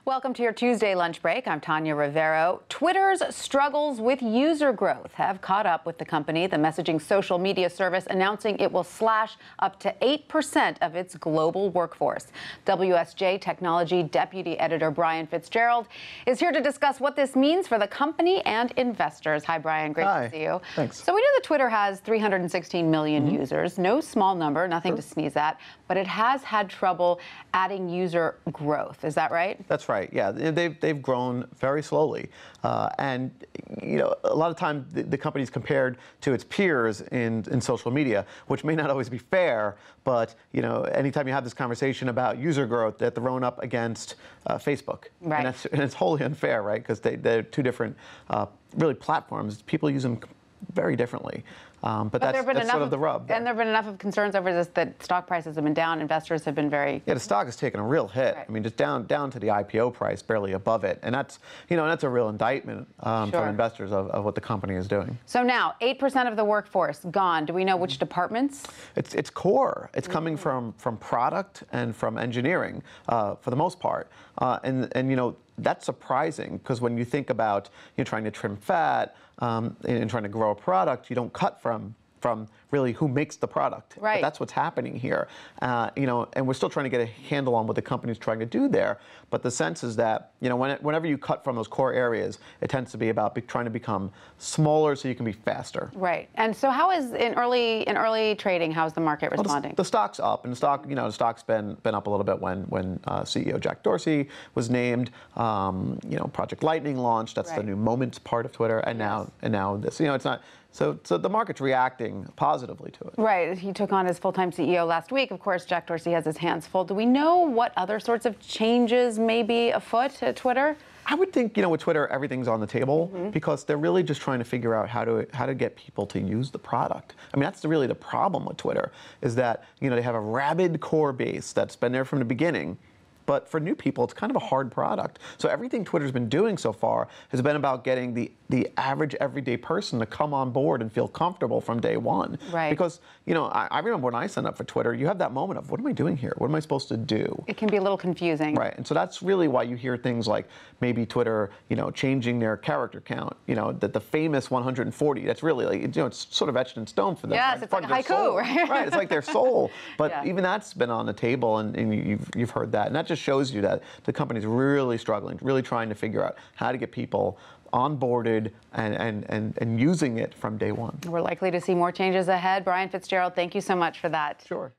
Welcome to your Tuesday lunch break. I'm Tanya Rivero. Twitter's struggles with user growth have caught up with the company. The messaging social media service announcing it will slash up to 8% of its global workforce. WSJ Technology Deputy Editor Brian Fitzgerald is here to discuss what this means for the company and investors. Hi, Brian. Great to see you. Thanks. So we know that Twitter has 316 million users. No small number, nothing to sneeze at, but it has had trouble adding user growth. Is that right? That's right. Yeah, they've grown very slowly, and a lot of times the company's compared to its peers in social media, which may not always be fair. But anytime you have this conversation about user growth, they're thrown up against Facebook, right? And it's wholly unfair, right? Because they're two different, really platforms. People use them very differently. But that's sort of the rub. And there have been enough of concerns over this that stock prices have been down. Investors have been very... Yeah, the stock has taken a real hit. Right. I mean, just down to the IPO price, barely above it. And that's, that's a real indictment from investors of what the company is doing. So now, 8% of the workforce gone. Do we know which departments? It's core. It's coming from product and from engineering for the most part. And that's surprising, because when you think about trying to trim fat and trying to grow a product, you don't cut from really who makes the product. Right. But that's what's happening here. And we're still trying to get a handle on what the company's trying to do there. But the sense is that whenever you cut from those core areas, it tends to be about trying to become smaller so you can be faster. Right. And so how is in early trading? How's the market responding? Well, the stock's up, and the stock's been up a little bit when CEO Jack Dorsey was named. Project Lightning launched. That's the new Moments part of Twitter, and now this. It's not. So the market's reacting positively to it. Right. He took on as full-time CEO last week. Of course, Jack Dorsey has his hands full. Do we know what other sorts of changes may be afoot at Twitter? I would think, with Twitter, everything's on the table, because they're really just trying to figure out how to get people to use the product. I mean, that's really the problem with Twitter, is that, they have a rabid core base that's been there from the beginning. But for new people, it's kind of a hard product. So everything Twitter's been doing so far has been about getting the average everyday person to come on board and feel comfortable from day one. Right. Because, I remember when I signed up for Twitter, you have that moment of, what am I doing here? What am I supposed to do? It can be a little confusing. Right. And so that's really why you hear things like maybe Twitter, changing their character count, that the famous 140, that's really like, it's sort of etched in stone for them. Yes, right? it's like a haiku, right? Right. It's like their soul. But even that's been on the table, and you've heard that. And that just shows you that the company's really struggling, really trying to figure out how to get people onboarded and using it from day one. We're likely to see more changes ahead. Brian Fitzgerald, thank you so much for that. Sure.